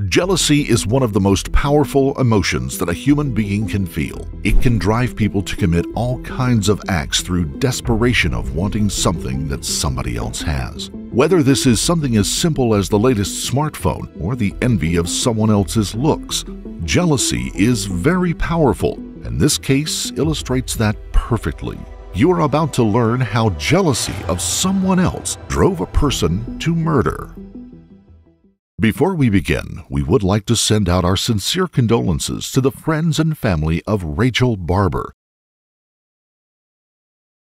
Jealousy is one of the most powerful emotions that a human being can feel. It can drive people to commit all kinds of acts through desperation of wanting something that somebody else has. Whether this is something as simple as the latest smartphone or the envy of someone else's looks, jealousy is very powerful, and this case illustrates that perfectly. You are about to learn how jealousy of someone else drove a person to murder. Before we begin, we would like to send out our sincere condolences to the friends and family of Rachel Barber.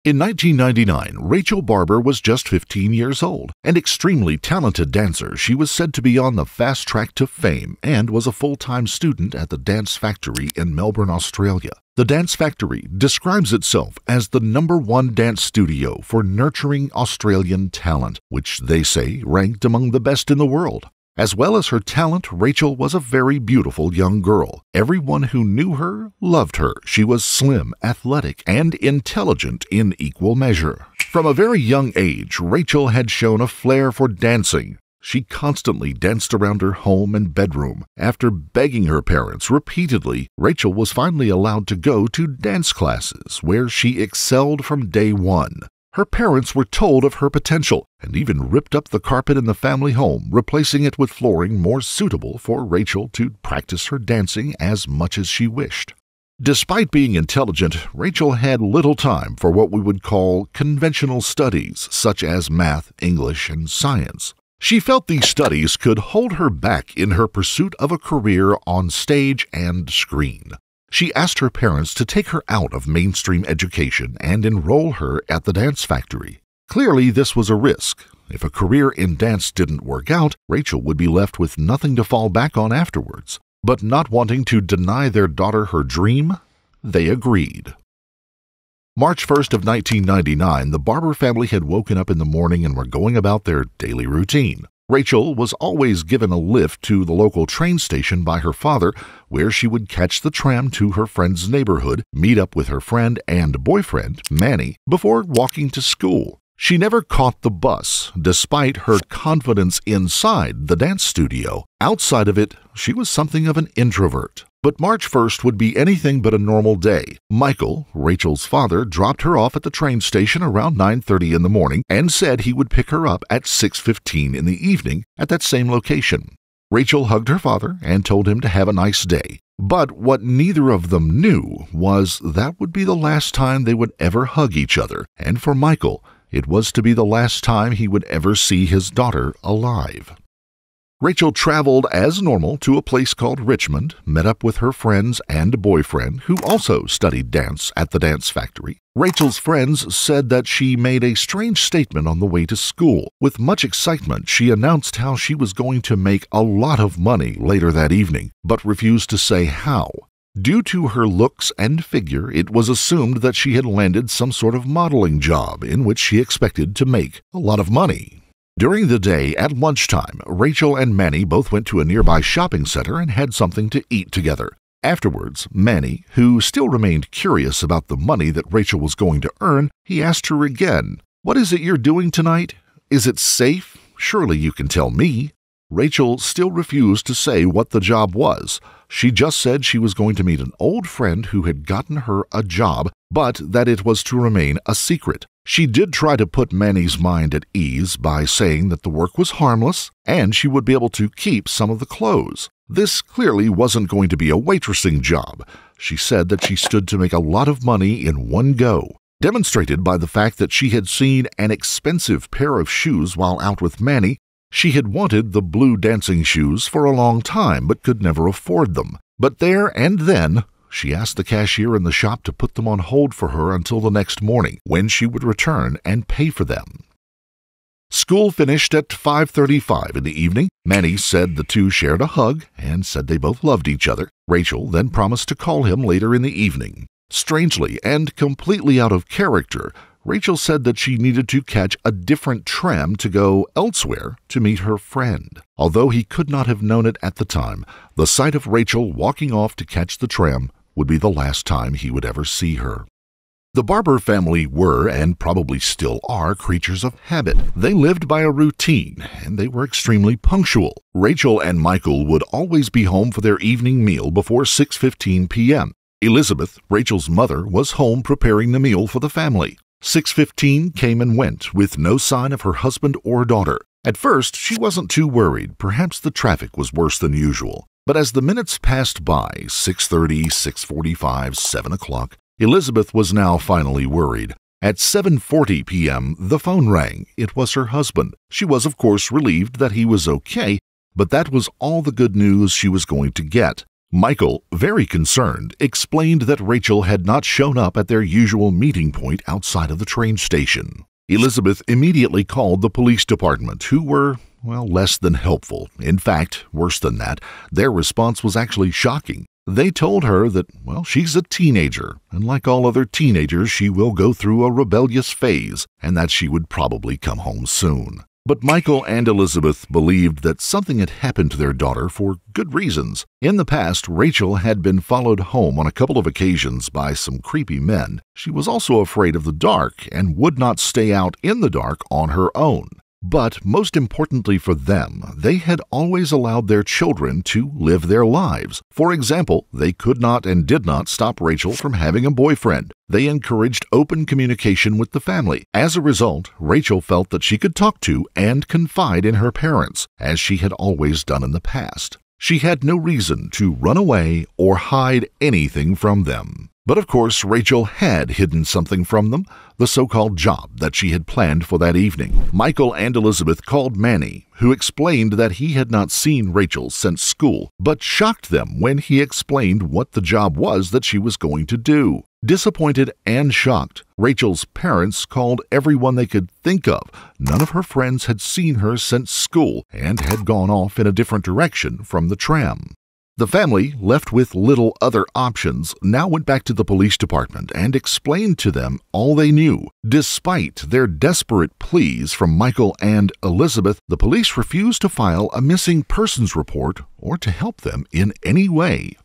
In 1999, Rachel Barber was just 15 years old. An extremely talented dancer, she was said to be on the fast track to fame and was a full-time student at the Dance Factory in Melbourne, Australia. The Dance Factory describes itself as the #1 dance studio for nurturing Australian talent, which they say ranked among the best in the world. As well as her talent, Rachel was a very beautiful young girl. Everyone who knew her loved her. She was slim, athletic, and intelligent in equal measure. From a very young age, Rachel had shown a flair for dancing. She constantly danced around her home and bedroom. After begging her parents repeatedly, Rachel was finally allowed to go to dance classes, where she excelled from day one. Her parents were told of her potential and even ripped up the carpet in the family home, replacing it with flooring more suitable for Rachel to practice her dancing as much as she wished. Despite being intelligent, Rachel had little time for what we would call conventional studies, such as math, English, and science. She felt these studies could hold her back in her pursuit of a career on stage and screen. She asked her parents to take her out of mainstream education and enroll her at the Dance Factory. Clearly, this was a risk. If a career in dance didn't work out, Rachel would be left with nothing to fall back on afterwards. But not wanting to deny their daughter her dream, they agreed. March 1st of 1999, the Barber family had woken up in the morning and were going about their daily routine. Rachel was always given a lift to the local train station by her father, where she would catch the tram to her friend's neighborhood, meet up with her friend and boyfriend, Manny, before walking to school. She never caught the bus, despite her confidence inside the dance studio. Outside of it, she was something of an introvert. But March 1st would be anything but a normal day. Michael, Rachel's father, dropped her off at the train station around 9:30 in the morning and said he would pick her up at 6:15 in the evening at that same location. Rachel hugged her father and told him to have a nice day. But what neither of them knew was that would be the last time they would ever hug each other, and for Michael, it was to be the last time he would ever see his daughter alive. Rachel traveled as normal to a place called Richmond, met up with her friends and boyfriend, who also studied dance at the Dance Factory. Rachel's friends said that she made a strange statement on the way to school. With much excitement, she announced how she was going to make a lot of money later that evening, but refused to say how. Due to her looks and figure, it was assumed that she had landed some sort of modeling job in which she expected to make a lot of money. During the day, at lunchtime, Rachel and Manny both went to a nearby shopping center and had something to eat together. Afterwards, Manny, who still remained curious about the money that Rachel was going to earn, he asked her again, "What is it you're doing tonight? Is it safe? Surely you can tell me." Rachel still refused to say what the job was. She just said she was going to meet an old friend who had gotten her a job, but that it was to remain a secret. She did try to put Manny's mind at ease by saying that the work was harmless and she would be able to keep some of the clothes. This clearly wasn't going to be a waitressing job. She said that she stood to make a lot of money in one go, demonstrated by the fact that she had seen an expensive pair of shoes while out with Manny. She had wanted the blue dancing shoes for a long time but could never afford them. But there and then, she asked the cashier in the shop to put them on hold for her until the next morning, when she would return and pay for them. School finished at 5:35 in the evening. Manny said the two shared a hug and said they both loved each other. Rachel then promised to call him later in the evening. Strangely and completely out of character, Rachel said that she needed to catch a different tram to go elsewhere to meet her friend. Although he could not have known it at the time, the sight of Rachel walking off to catch the tram would be the last time he would ever see her. The Barber family were, and probably still are, creatures of habit. They lived by a routine, and they were extremely punctual. Rachel and Michael would always be home for their evening meal before 6:15 p.m. Elizabeth, Rachel's mother, was home preparing the meal for the family. 6:15 came and went, with no sign of her husband or daughter. At first, she wasn't too worried. Perhaps the traffic was worse than usual. But as the minutes passed by, 6:30, 6:45, 7 o'clock, Elizabeth was now finally worried. At 7:40 p.m., the phone rang. It was her husband. She was, of course, relieved that he was okay, but that was all the good news she was going to get. Michael, very concerned, explained that Rachel had not shown up at their usual meeting point outside of the train station. Elizabeth immediately called the police department, who were, less than helpful. In fact, worse than that, their response was actually shocking. They told her that, she's a teenager, and like all other teenagers, she will go through a rebellious phase, and that she would probably come home soon. But Michael and Elizabeth believed that something had happened to their daughter for good reasons. In the past, Rachel had been followed home on a couple of occasions by some creepy men. She was also afraid of the dark and would not stay out in the dark on her own. But most importantly for them, they had always allowed their children to live their lives. For example, they could not and did not stop Rachel from having a boyfriend. They encouraged open communication with the family. As a result, Rachel felt that she could talk to and confide in her parents, as she had always done in the past. She had no reason to run away or hide anything from them. But of course, Rachel had hidden something from them, the so-called job that she had planned for that evening. Michael and Elizabeth called Manny, who explained that he had not seen Rachel since school, but shocked them when he explained what the job was that she was going to do. Disappointed and shocked, Rachel's parents called everyone they could think of. None of her friends had seen her since school and had gone off in a different direction from the tram. The family, left with little other options, now went back to the police department and explained to them all they knew. Despite their desperate pleas from Michael and Elizabeth, the police refused to file a missing persons report or to help them in any way.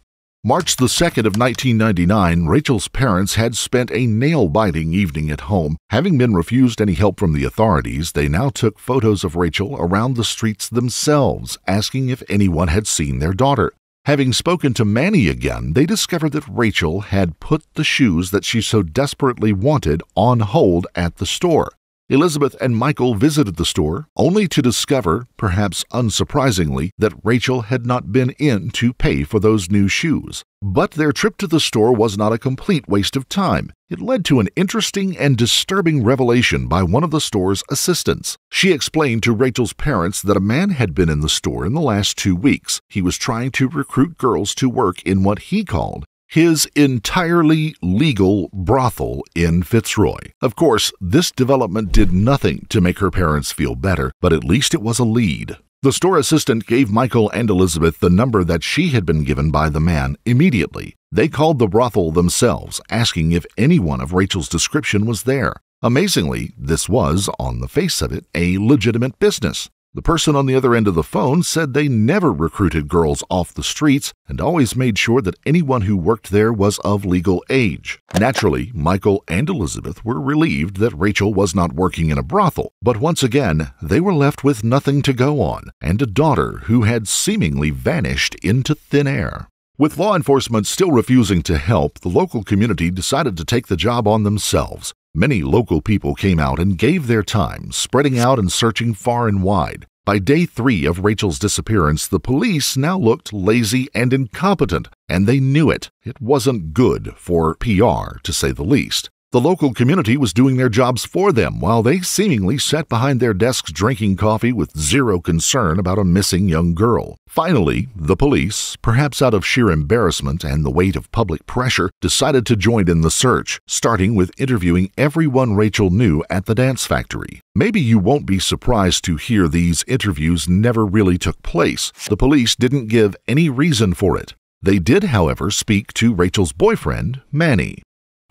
March the 2nd of 1999, Rachel's parents had spent a nail-biting evening at home. Having been refused any help from the authorities, they now took photos of Rachel around the streets themselves, asking if anyone had seen their daughter. Having spoken to Manny again, they discovered that Rachel had put the shoes that she so desperately wanted on hold at the store. Elizabeth and Michael visited the store, only to discover, perhaps unsurprisingly, that Rachel had not been in to pay for those new shoes. But their trip to the store was not a complete waste of time. It led to an interesting and disturbing revelation by one of the store's assistants. She explained to Rachel's parents that a man had been in the store in the last 2 weeks. He was trying to recruit girls to work in what he called his entirely legal brothel in Fitzroy. Of course, this development did nothing to make her parents feel better, but at least it was a lead. The store assistant gave Michael and Elizabeth the number that she had been given by the man immediately. They called the brothel themselves, asking if anyone of Rachel's description was there. Amazingly, this was, on the face of it, a legitimate business. The person on the other end of the phone said they never recruited girls off the streets and always made sure that anyone who worked there was of legal age. Naturally, Michael and Elizabeth were relieved that Rachel was not working in a brothel, but once again, they were left with nothing to go on and a daughter who had seemingly vanished into thin air. With law enforcement still refusing to help, the local community decided to take the job on themselves. Many local people came out and gave their time, spreading out and searching far and wide. By day 3 of Rachel's disappearance, the police now looked lazy and incompetent, and they knew it. It wasn't good for PR, to say the least. The local community was doing their jobs for them while they seemingly sat behind their desks drinking coffee with zero concern about a missing young girl. Finally, the police, perhaps out of sheer embarrassment and the weight of public pressure, decided to join in the search, starting with interviewing everyone Rachel knew at the dance factory. Maybe you won't be surprised to hear these interviews never really took place. The police didn't give any reason for it. They did, however, speak to Rachel's boyfriend, Manny.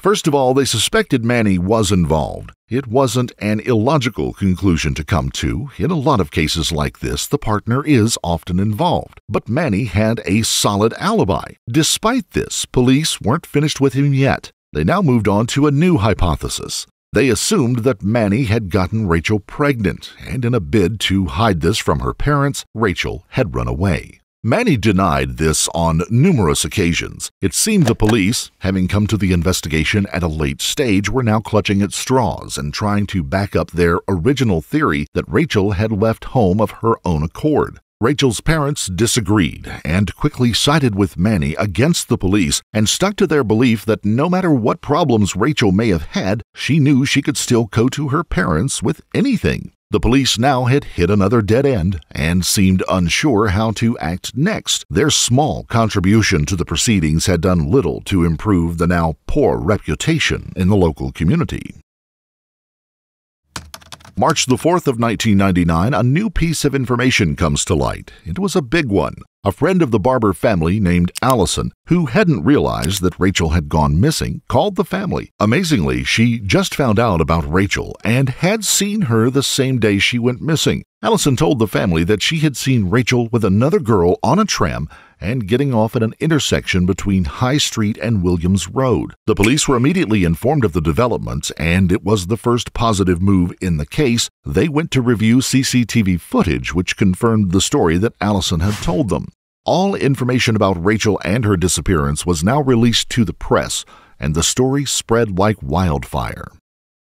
First of all, they suspected Manny was involved. It wasn't an illogical conclusion to come to. In a lot of cases like this, the partner is often involved. But Manny had a solid alibi. Despite this, police weren't finished with him yet. They now moved on to a new hypothesis. They assumed that Manny had gotten Rachel pregnant, and in a bid to hide this from her parents, Rachel had run away. Manny denied this on numerous occasions. It seemed the police, having come to the investigation at a late stage, were now clutching at straws and trying to back up their original theory that Rachel had left home of her own accord. Rachel's parents disagreed and quickly sided with Manny against the police and stuck to their belief that no matter what problems Rachel may have had, she knew she could still go to her parents with anything. The police now had hit another dead end and seemed unsure how to act next. Their small contribution to the proceedings had done little to improve the now poor reputation in the local community. March the 4th of 1999, a new piece of information comes to light. It was a big one. A friend of the Barber family named Allison, who hadn't realized that Rachel had gone missing, called the family. Amazingly, she just found out about Rachel and had seen her the same day she went missing. Allison told the family that she had seen Rachel with another girl on a tram and getting off at an intersection between High Street and Williams Road. The police were immediately informed of the developments, and it was the first positive move in the case. They went to review CCTV footage, which confirmed the story that Allison had told them. All information about Rachel and her disappearance was now released to the press, and the story spread like wildfire.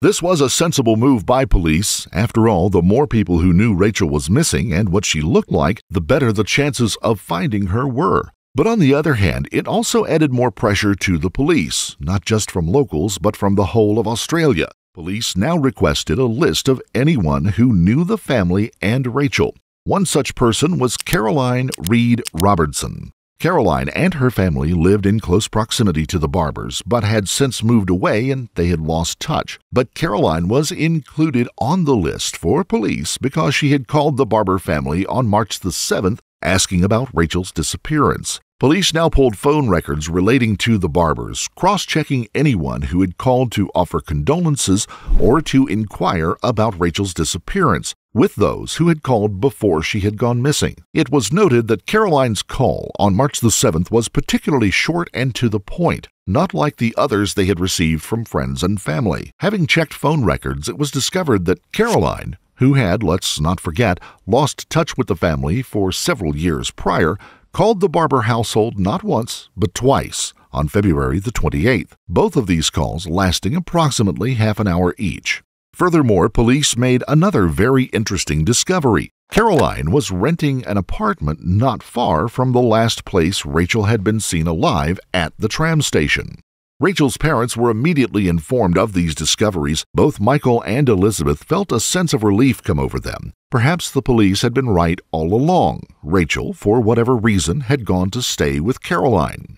This was a sensible move by police. After all, the more people who knew Rachel was missing and what she looked like, the better the chances of finding her were. But on the other hand, it also added more pressure to the police, not just from locals, but from the whole of Australia. Police now requested a list of anyone who knew the family and Rachel. One such person was Caroline Reed Robertson. Caroline and her family lived in close proximity to the Barbers, but had since moved away and they had lost touch. But Caroline was included on the list for police because she had called the Barber family on March the 7th asking about Rachel's disappearance. Police now pulled phone records relating to the Barbers, cross-checking anyone who had called to offer condolences or to inquire about Rachel's disappearance with those who had called before she had gone missing. It was noted that Caroline's call on March the 7th was particularly short and to the point, not like the others they had received from friends and family. Having checked phone records, it was discovered that Caroline, who had, let's not forget, lost touch with the family for several years prior, called the Barber household not once, but twice, on February the 28th, both of these calls lasting approximately half an hour each. Furthermore, police made another very interesting discovery. Caroline was renting an apartment not far from the last place Rachel had been seen alive, at the tram station. Rachel's parents were immediately informed of these discoveries. Both Michael and Elizabeth felt a sense of relief come over them. Perhaps the police had been right all along. Rachel, for whatever reason, had gone to stay with Caroline.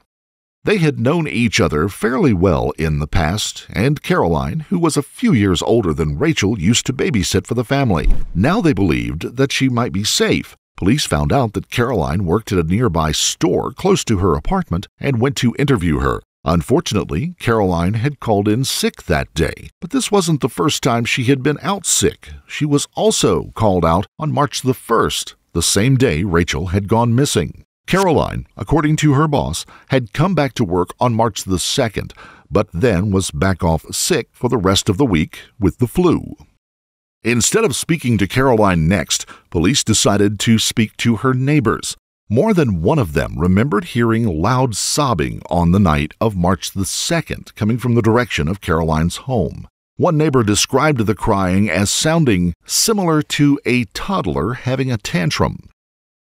They had known each other fairly well in the past, and Caroline, who was a few years older than Rachel, used to babysit for the family. Now they believed that she might be safe. Police found out that Caroline worked at a nearby store close to her apartment and went to interview her. Unfortunately, Caroline had called in sick that day, but this wasn't the first time she had been out sick. She was also called out on March the 1st, the same day Rachel had gone missing. Caroline, according to her boss, had come back to work on March the 2nd, but then was back off sick for the rest of the week with the flu. Instead of speaking to Caroline next, police decided to speak to her neighbors. More than one of them remembered hearing loud sobbing on the night of March the 2nd coming from the direction of Caroline's home. One neighbor described the crying as sounding similar to a toddler having a tantrum.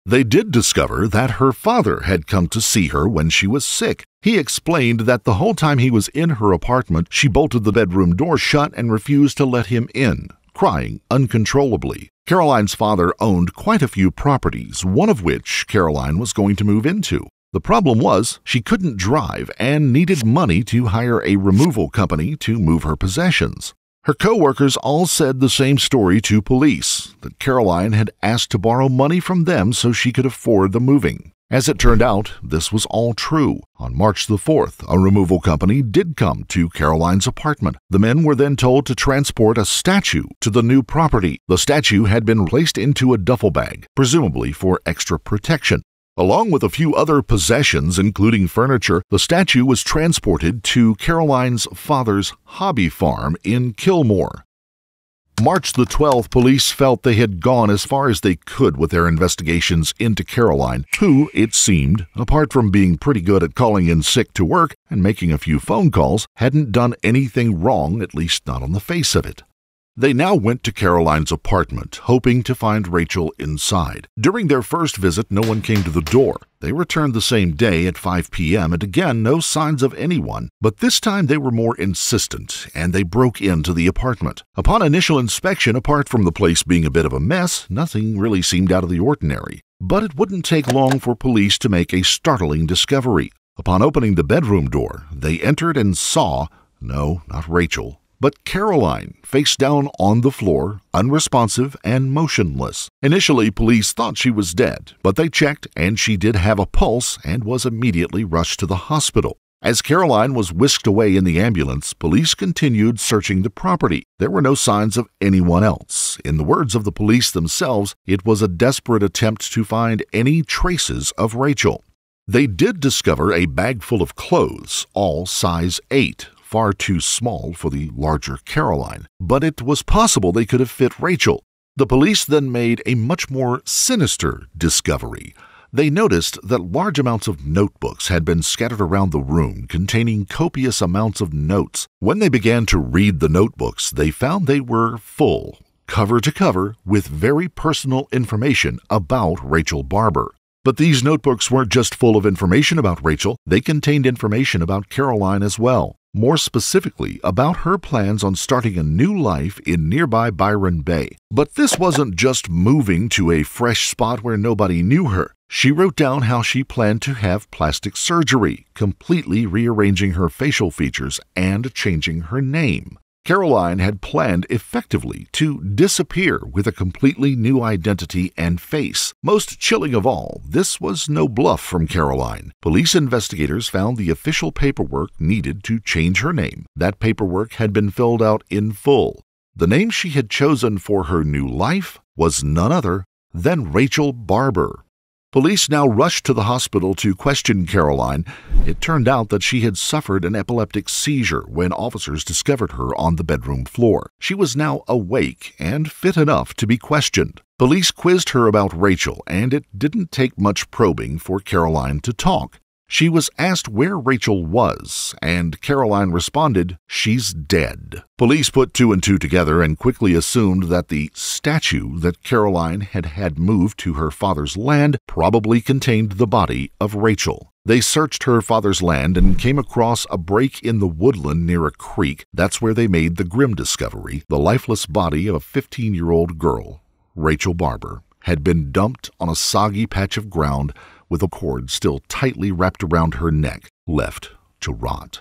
They did discover that her father had come to see her when she was sick. He explained that the whole time he was in her apartment, she bolted the bedroom door shut and refused to let him in, crying uncontrollably. Caroline's father owned quite a few properties, one of which Caroline was going to move into. The problem was she couldn't drive and needed money to hire a removal company to move her possessions. Her co-workers all said the same story to police, that Caroline had asked to borrow money from them so she could afford the moving. As it turned out, this was all true. On March the 4th, a removal company did come to Caroline's apartment. The men were then told to transport a statue to the new property. The statue had been placed into a duffel bag, presumably for extra protection. Along with a few other possessions, including furniture, the statue was transported to Caroline's father's hobby farm in Kilmore. March the 12th, police felt they had gone as far as they could with their investigations into Caroline, who, it seemed, apart from being pretty good at calling in sick to work and making a few phone calls, hadn't done anything wrong, at least not on the face of it. They now went to Caroline's apartment, hoping to find Rachel inside. During their first visit, no one came to the door. They returned the same day at 5 p.m. and again, no signs of anyone. But this time they were more insistent, and they broke into the apartment. Upon initial inspection, apart from the place being a bit of a mess, nothing really seemed out of the ordinary. But it wouldn't take long for police to make a startling discovery. Upon opening the bedroom door, they entered and saw, no, not Rachel, but Caroline, face down on the floor, unresponsive and motionless. Initially, police thought she was dead, but they checked and she did have a pulse and was immediately rushed to the hospital. As Caroline was whisked away in the ambulance, police continued searching the property. There were no signs of anyone else. In the words of the police themselves, it was a desperate attempt to find any traces of Rachel. They did discover a bag full of clothes, all size 8. Far too small for the larger Caroline, but it was possible they could have fit Rachel. The police then made a much more sinister discovery. They noticed that large amounts of notebooks had been scattered around the room containing copious amounts of notes. When they began to read the notebooks, they found they were full, cover to cover, with very personal information about Rachel Barber. But these notebooks weren't just full of information about Rachel, they contained information about Caroline as well. More specifically, about her plans on starting a new life in nearby Byron Bay. But this wasn't just moving to a fresh spot where nobody knew her. She wrote down how she planned to have plastic surgery, completely rearranging her facial features and changing her name. Caroline had planned effectively to disappear with a completely new identity and face. Most chilling of all, this was no bluff from Caroline. Police investigators found the official paperwork needed to change her name. That paperwork had been filled out in full. The name she had chosen for her new life was none other than Rachel Barber. Police now rushed to the hospital to question Caroline. It turned out that she had suffered an epileptic seizure when officers discovered her on the bedroom floor. She was now awake and fit enough to be questioned. Police quizzed her about Rachel, and it didn't take much probing for Caroline to talk. She was asked where Rachel was, and Caroline responded, "She's dead." Police put two and two together and quickly assumed that the statue that Caroline had moved to her father's land probably contained the body of Rachel. They searched her father's land and came across a break in the woodland near a creek. That's where they made the grim discovery. The lifeless body of a 15-year-old girl, Rachel Barber, had been dumped on a soggy patch of ground with a cord still tightly wrapped around her neck, left to rot.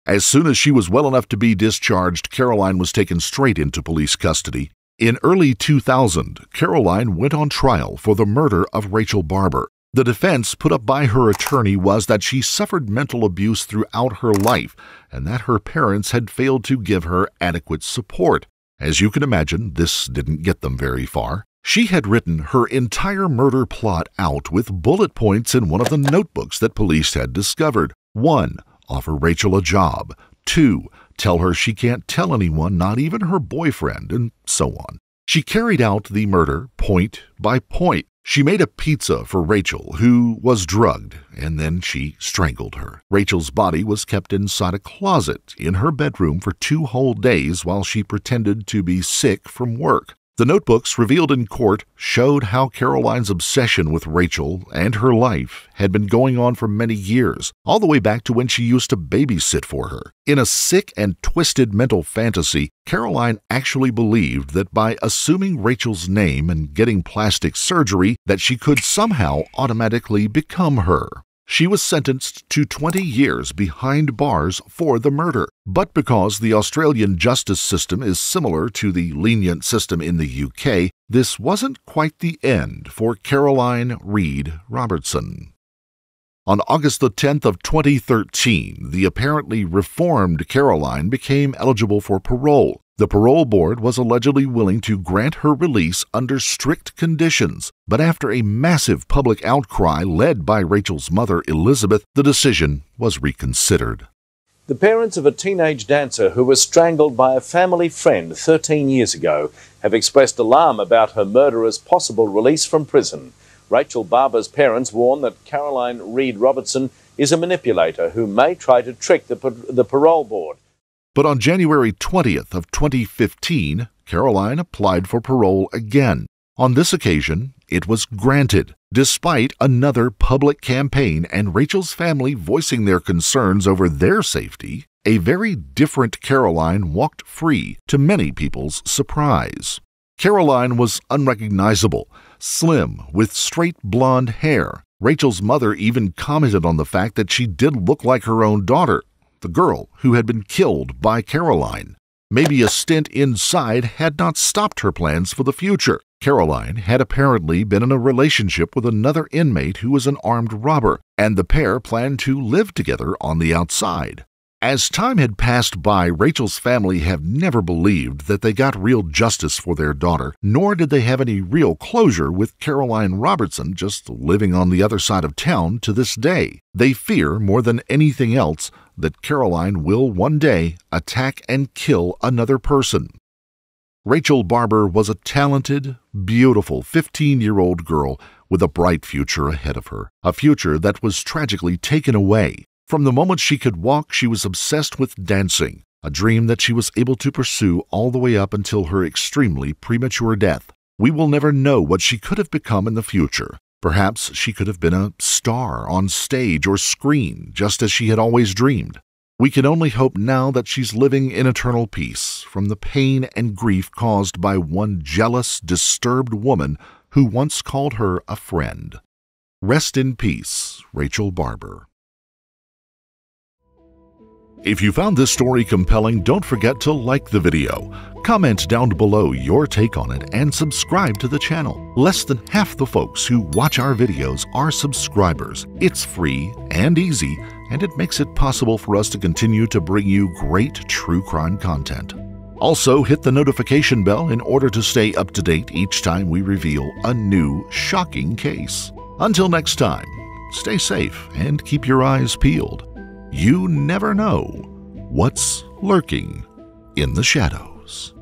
As soon as she was well enough to be discharged, Caroline was taken straight into police custody. In early 2000, Caroline went on trial for the murder of Rachel Barber. The defense put up by her attorney was that she suffered mental abuse throughout her life and that her parents had failed to give her adequate support. As you can imagine, this didn't get them very far. She had written her entire murder plot out with bullet points in one of the notebooks that police had discovered. 1. Offer Rachel a job. 2. Tell her she can't tell anyone, not even her boyfriend, and so on. She carried out the murder point by point. She made a pizza for Rachel, who was drugged, and then she strangled her. Rachel's body was kept inside a closet in her bedroom for 2 whole days while she pretended to be sick from work. The notebooks revealed in court showed how Caroline's obsession with Rachel and her life had been going on for many years, all the way back to when she used to babysit for her. In a sick and twisted mental fantasy, Caroline actually believed that by assuming Rachel's name and getting plastic surgery, that she could somehow automatically become her. She was sentenced to 20 years behind bars for the murder. But because the Australian justice system is similar to the lenient system in the UK, this wasn't quite the end for Caroline Reed Robertson. On August the 10th of 2013, the apparently reformed Caroline became eligible for parole. The parole board was allegedly willing to grant her release under strict conditions, but after a massive public outcry led by Rachel's mother, Elizabeth, the decision was reconsidered. The parents of a teenage dancer who was strangled by a family friend 13 years ago have expressed alarm about her murderer's possible release from prison. Rachel Barber's parents warn that Caroline Reed Robertson is a manipulator who may try to trick the parole board. But on January 20th of 2015, Caroline applied for parole again. On this occasion, it was granted, despite another public campaign and Rachel's family voicing their concerns over their safety. A very different Caroline walked free, to many people's surprise. Caroline was unrecognizable, slim, with straight blonde hair. Rachel's mother even commented on the fact that she did look like her own daughter, the girl who had been killed by Caroline. Maybe a stint inside had not stopped her plans for the future. Caroline had apparently been in a relationship with another inmate who was an armed robber, and the pair planned to live together on the outside. As time had passed by, Rachel's family have never believed that they got real justice for their daughter, nor did they have any real closure with Caroline Robertson just living on the other side of town to this day. They fear more than anything else that Caroline will one day attack and kill another person. Rachel Barber was a talented, beautiful 15-year-old girl with a bright future ahead of her, a future that was tragically taken away. From the moment she could walk, she was obsessed with dancing, a dream that she was able to pursue all the way up until her extremely premature death. We will never know what she could have become in the future. Perhaps she could have been a star on stage or screen, just as she had always dreamed. We can only hope now that she's living in eternal peace from the pain and grief caused by one jealous, disturbed woman who once called her a friend. Rest in peace, Rachel Barber. If you found this story compelling, don't forget to like the video, comment down below your take on it, and subscribe to the channel. Less than half the folks who watch our videos are subscribers. It's free and easy, and it makes it possible for us to continue to bring you great true crime content. Also, hit the notification bell in order to stay up to date each time we reveal a new, shocking case. Until next time, stay safe and keep your eyes peeled. You never know what's lurking in the shadows.